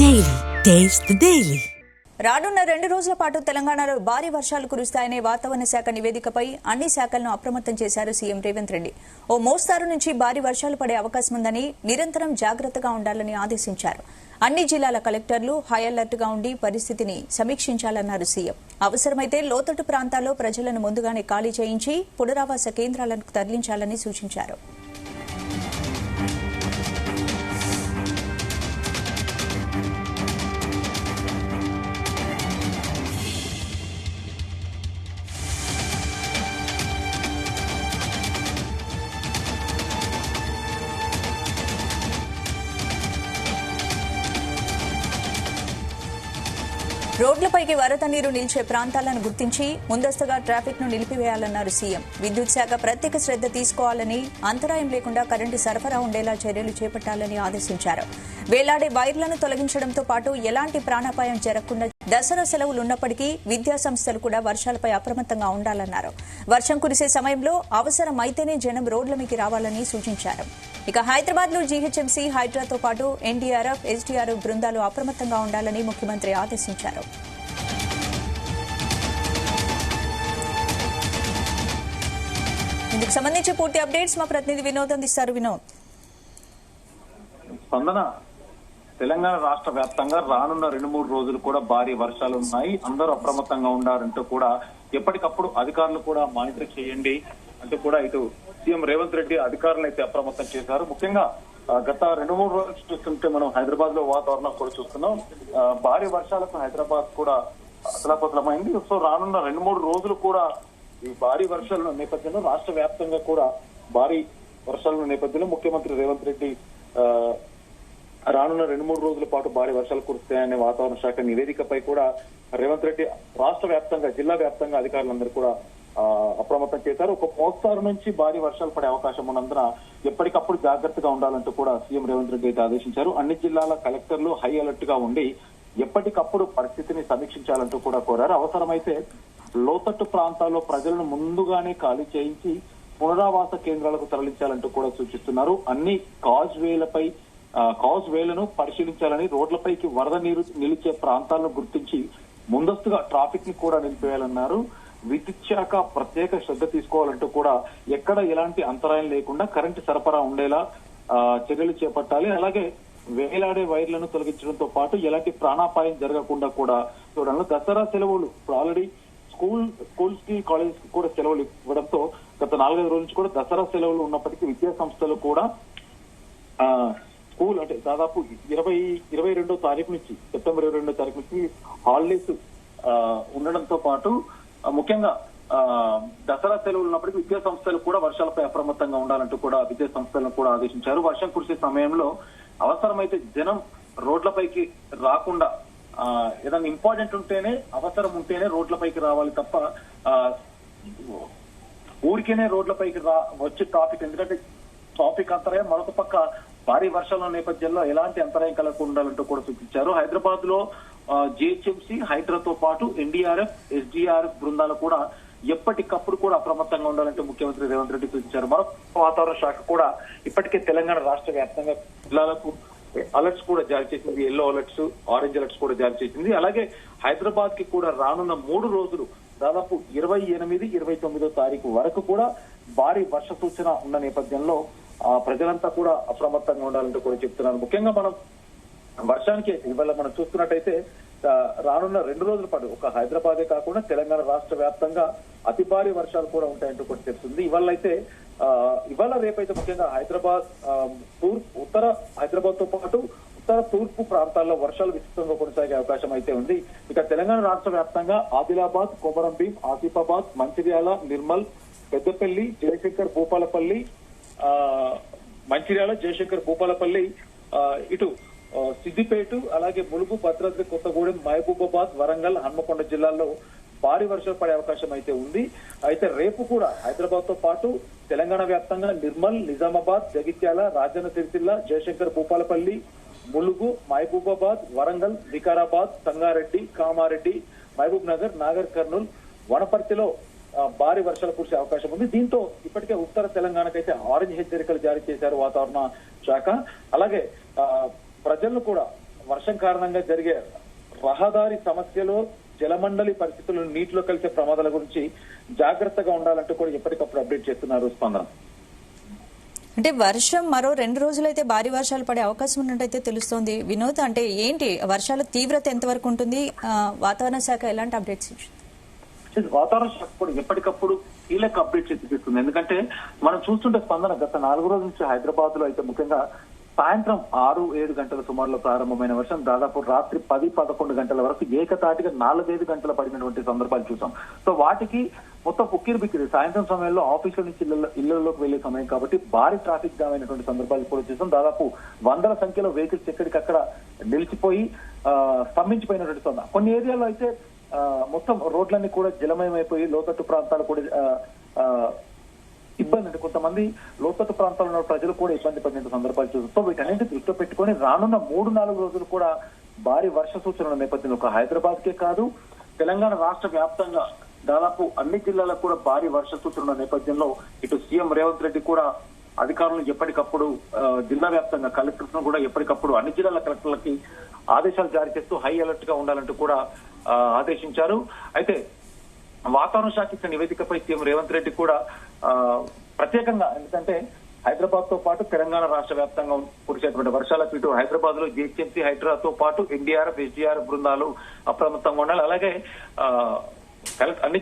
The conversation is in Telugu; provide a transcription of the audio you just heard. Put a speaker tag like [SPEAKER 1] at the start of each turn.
[SPEAKER 1] Daily. Taste the Daily.
[SPEAKER 2] రానున్న 2 రోజుల పాటు తెలంగాణలో భారీ వర్షాలు కురుస్తాయనే వాతావరణ శాఖ నివేదికపై అన్ని శాఖలను అప్రమత్తం చేశారు సీఎం రేవంత్ రెడ్డి. ఓ మోస్తారు నుంచి భారీ వర్షాలు పడే అవకాశం ఉందని నిరంతరం జాగ్రత్తగా ఉండాలని ఆదేశించారు. అన్ని జిల్లాల కలెక్టర్లు హై అలర్ట్ గా ఉండి పరిస్థితిని సమీక్షించాలన్నారు సీఎం. అవసరమైతే లోతట్టు ప్రాంతాల్లో ప్రజలను ముందుగానే ఖాళీ చేయించి పునరావాస కేంద్రాలకు తరలించాలని సూచించారు. రోడ్లపైకి వరద నీరు నిలిచే ప్రాంతాలను గుర్తించి ముందస్తుగా ట్రాఫిక్ ను నిలిపివేయాలన్నారు సీఎం. విద్యుత్ శాఖ ప్రత్యేక శ్రద్ధ తీసుకోవాలని, అంతరాయం లేకుండా కరెంటు సరఫరా ఉండేలా చర్యలు చేపట్టాలని ఆదేశించారు. వేలాడే వైర్లను తొలగించడంతో పాటు ఎలాంటి ప్రాణాపాయం జరగకుండా దసరా సెలవులు ఉన్నప్పటికీ విద్యా సంస్థలు కూడా వర్షాలపై అప్రమత్తంగా ఉండాలన్నారు. వర్షం కురిసే సమయంలో అవసరమైతేనే జనం రోడ్ల మీదకి రావాలని సూచించారు. ఇక హైదరాబాద్ లో జీహెచ్ఎంసీ, హైడ్రాతో పాటు ఎన్డీఆర్ఎఫ్, ఎస్డీఆర్ఎఫ్ బృందాలు అప్రమత్తంగా ఉండాలని ముఖ్యమంత్రి ఆదేశించారు. ఇందుకు సంబంధించి పూర్తి అప్డేట్స్ మా ప్రతినిధి వినోద్ అందిస్తారు. వినోద్,
[SPEAKER 3] తెలంగాణ రాష్ట్ర వ్యాప్తంగా రానున్న 2-3 రోజులు కూడా భారీ వర్షాలు ఉన్నాయి. అందరూ అప్రమత్తంగా ఉండాలంటూ కూడా ఎప్పటికప్పుడు అధికారులు కూడా మానిటర్ చేయండి అంటూ కూడా ఇటు సీఎం రేవంత్ రెడ్డి అధికారులు అయితే అప్రమత్తం చేశారు. ముఖ్యంగా గత 2-3 రోజులు చూస్తుంటే మనం హైదరాబాద్ లో వాతావరణం కూడా చూస్తున్నాం. భారీ వర్షాలకు హైదరాబాద్ కూడా అతలాకుతలమైంది. సో రానున్న 2-3 రోజులు కూడా ఈ భారీ వర్షాల నేపథ్యంలో రాష్ట్ర వ్యాప్తంగా కూడా భారీ వర్షాల నేపథ్యంలో ముఖ్యమంత్రి రేవంత్ రెడ్డి రానున్న 2-3 రోజుల పాటు భారీ వర్షాలు కురుస్తాయనే వాతావరణ శాఖ నివేదికపై కూడా రేవంత్ రెడ్డి రాష్ట్ర వ్యాప్తంగా, జిల్లా వ్యాప్తంగా అధికారులందరూ కూడా అప్రమత్తం చేశారు. ఒక మోస్తారు నుంచి భారీ వర్షాలు పడే అవకాశం ఉన్నందున ఎప్పటికప్పుడు జాగ్రత్తగా ఉండాలంటూ కూడా సీఎం రేవంత్ రెడ్డి అయితే ఆదేశించారు. అన్ని జిల్లాల కలెక్టర్లు హై అలర్ట్ గా ఉండి ఎప్పటికప్పుడు పరిస్థితిని సమీక్షించాలంటూ కూడా కోరారు. అవసరమైతే లోతట్టు ప్రాంతాల్లో ప్రజలను ముందుగానే ఖాళీ చేయించి పునరావాస కేంద్రాలకు తరలించాలంటూ కూడా సూచిస్తున్నారు. అన్ని కాజ్ వేలను పరిశీలించాలని, రోడ్లపైకి వరద నీరు నిలిచే ప్రాంతాలను గుర్తించి ముందస్తుగా ట్రాఫిక్ ని కూడా నిలిపేయాలన్నారు. విద్యుత్ శాఖ ప్రత్యేక శ్రద్ధ తీసుకోవాలంటూ కూడా ఎక్కడ ఎలాంటి అంతరాయం లేకుండా కరెంటు సరఫరా ఉండేలా చర్యలు చేపట్టాలి. అలాగే వేలాడే వైర్లను తొలగించడంతో పాటు ఎలాంటి ప్రాణాపాయం జరగకుండా కూడా చూడాలి. దసరా సెలవులు ఆల్రెడీ స్కూల్స్ కి, కాలేజెస్ కి కూడా సెలవులు ఇవ్వడంతో గత 4-5 రోజుల నుంచి కూడా దసరా సెలవులు ఉన్నప్పటికీ విద్యా సంస్థలు కూడా స్కూల్ అంటే దాదాపు 22వ తారీఖు నుంచి, సెప్టెంబర్ 22వ తారీఖు నుంచి హాలిడేస్ ఉండడంతో పాటు ముఖ్యంగా దసరా సెలవులు ఉన్నప్పటికీ విద్యా సంస్థలు కూడా వర్షాలపై అప్రమత్తంగా ఉండాలంటూ కూడా విద్యా సంస్థలను కూడా ఆదేశించారు. వర్షం కురిసే సమయంలో అవసరమైతే జనం రోడ్లపైకి రాకుండా, ఏదైనా ఇంపార్టెంట్ ఉంటేనే, అవసరం ఉంటేనే రోడ్లపైకి రావాలి తప్ప ఊరికేనే రోడ్లపైకి వచ్చి ట్రాఫిక్, ఎందుకంటే ట్రాఫిక్ అంతరాయం, మరొక పక్క భారీ వర్షాల నేపథ్యంలో ఎలాంటి అంతరాయం కలగకుండా ఉండాలంటూ కూడా సూచించారు. హైదరాబాద్ లో జీహెచ్ఎంసీ, హైడ్రాతో పాటు ఎన్డీఆర్ఎఫ్, ఎస్డీఆర్ఎఫ్ బృందాలు కూడా ఎప్పటికప్పుడు కూడా అప్రమత్తంగా ఉండాలంటూ ముఖ్యమంత్రి రేవంత్ రెడ్డి సూచించారు. మరొక వాతావరణ శాఖ కూడా ఇప్పటికే తెలంగాణ రాష్ట్ర వ్యాప్తంగా జిల్లాలకు అలర్ట్స్ కూడా జారీ చేసింది. ఎల్లో అలర్ట్స్, ఆరెంజ్ అలర్ట్స్ కూడా జారీ చేసింది. అలాగే హైదరాబాద్ కి కూడా రానున్న 3 రోజులు దాదాపు 28, 29వ తారీఖు వరకు కూడా భారీ వర్ష సూచన ఉన్న నేపథ్యంలో ప్రజలంతా కూడా అప్రమత్తంగా ఉండాలంటూ కూడా చెప్తున్నారు. ముఖ్యంగా మనం వర్షానికి ఇవాళ మనం చూస్తున్నట్టయితే రానున్న 2 రోజుల పాటు ఒక హైదరాబాదే కాకుండా తెలంగాణ రాష్ట్ర వ్యాప్తంగా అతి భారీ వర్షాలు కూడా ఉంటాయంటూ కూడా చెప్తుంది. ఇవాళ రేపైతే ముఖ్యంగా హైదరాబాద్, ఉత్తర హైదరాబాద్ తో పాటు ఉత్తర తూర్పు ప్రాంతాల్లో వర్షాలు విస్తృతంగా కొనసాగే అవకాశం అయితే ఉంది. ఇక తెలంగాణ రాష్ట్ర వ్యాప్తంగా ఆదిలాబాద్, కొమరంభీం, ఆసిఫాబాద్, మంచిర్యాల, నిర్మల్, పెద్దపల్లి, జయశంకర్, భూపాలపల్లి, మంచిర్యాల, జయశంకర్, భూపాలపల్లి, ఇటు సిద్దిపేట, అలాగే ములుగు, భద్రాద్రి కొత్తగూడెం, మహబూబాబాద్, వరంగల్, హన్మకొండ జిల్లాల్లో భారీ వర్షాలు పడే అవకాశం అయితే ఉంది. అయితే రేపు కూడా హైదరాబాద్ తో పాటు తెలంగాణ వ్యాప్తంగా నిర్మల్, నిజామాబాద్, జగిత్యాల, రాజన్న సిరిసిల్ల, జయశంకర్, భూపాలపల్లి, ములుగు, మహబూబాబాద్, వరంగల్, వికారాబాద్, సంగారెడ్డి, కామారెడ్డి, మహబూబ్ నగర్, నాగర్ కర్నూల్, వనపర్తిలో భారీ వర్షాలు కురిసే అవకాశం ఉంది. దీంతో ఇప్పటికే ఉత్తర తెలంగాణకైతే ఆరెంజ్ హెచ్చరికలు జారీ చేశారు వాతావరణ శాఖ. అలాగే ప్రజలను కూడా వర్షం కారణంగా జరిగే రహదారి సమస్యలు, జలమండలి పరిస్థితులు, నీటిలో కలిసే ప్రమాదాల గురించి జాగ్రత్తగా ఉండాలంటూ కూడా ఎప్పటికప్పుడు అప్డేట్ చేస్తున్నారు స్పందన.
[SPEAKER 2] అంటే వర్షం మరో 2 రోజులైతే భారీ వర్షాలు పడే అవకాశం ఉన్నట్టయితే తెలుస్తోంది. వినోద్, అంటే ఏంటి వర్షాల తీవ్రత ఎంతవరకు ఉంటుంది? వాతావరణ శాఖ ఎలాంటి అప్డేట్స్ ఇచ్చింది?
[SPEAKER 3] వాతావరణ శాఖ కూడా ఎప్పటికప్పుడు కీలక అప్డేట్స్ ఇస్తుంది. ఎందుకంటే మనం చూస్తుంటే స్పందన గత 4 రోజుల నుంచి హైదరాబాద్ లో అయితే ముఖ్యంగా సాయంత్రం 6-7 గంటల సుమారులో ప్రారంభమైన వర్షం దాదాపు రాత్రి 10-11 గంటల వరకు ఏకతాటిగా 4-5 గంటలు పడినటువంటి సందర్భాలు చూసాం. సో వాటికి మొత్తం ఉక్కిరి బిక్కిరి సాయంత్రం సమయంలో ఆఫీసుల నుంచి ఇళ్లలోకి వెళ్లే సమయం కాబట్టి భారీ ట్రాఫిక్ జామ్ అయినటువంటి సందర్భాలు కూడా చూసాం. దాదాపు వందల సంఖ్యలో వెహికల్స్ ఎక్కడికక్కడ నిలిచిపోయి స్తంభించిపోయినటువంటి సందర్భం. కొన్ని ఏరియాలో అయితే మొత్తం రోడ్లన్నీ కూడా జలమయమైపోయి లోతట్టు ప్రాంతాలు కూడా ఇబ్బంది, అంటే కొంతమంది లోతట్టు ప్రాంతాల్లో ఉన్న ప్రజలు కూడా ఇబ్బంది పడిన సందర్భాలు చూస్తాం. సో వీటన్నింటి దృష్టిలో పెట్టుకుని రానున్న 3-4 రోజులు కూడా భారీ వర్ష సూచనల నేపథ్యంలో ఒక హైదరాబాద్ కే కాదు తెలంగాణ రాష్ట్ర వ్యాప్తంగా దాదాపు అన్ని జిల్లాలకు కూడా భారీ వర్ష సూచనల నేపథ్యంలో ఇటు సీఎం రేవంత్ రెడ్డి కూడా అధికారులను ఎప్పటికప్పుడు జిల్లా వ్యాప్తంగా కలెక్టర్స్ ను కూడా ఎప్పటికప్పుడు అన్ని జిల్లాల కలెక్టర్లకి ఆదేశాలు జారీ చేస్తూ హై అలర్ట్ గా ఉండాలంటూ కూడా ఆదేశించారు. అయితే వాతావరణ శాఖ ఇచ్చిన నివేదికపై సీఎం రేవంత్ రెడ్డి కూడా ప్రత్యేకంగా, ఎందుకంటే హైదరాబాద్ తో పాటు తెలంగాణ రాష్ట్ర వ్యాప్తంగా కురిసేటువంటి వర్షాలకు ఇటు హైదరాబాద్ లో జిహెచ్ఎంసీ, హైడ్రాతో పాటు ఎన్డీఆర్ఎఫ్, ఎస్డీఆర్ఎఫ్ బృందాలు అప్రమత్తంగా ఉండాలి. అలాగే అన్ని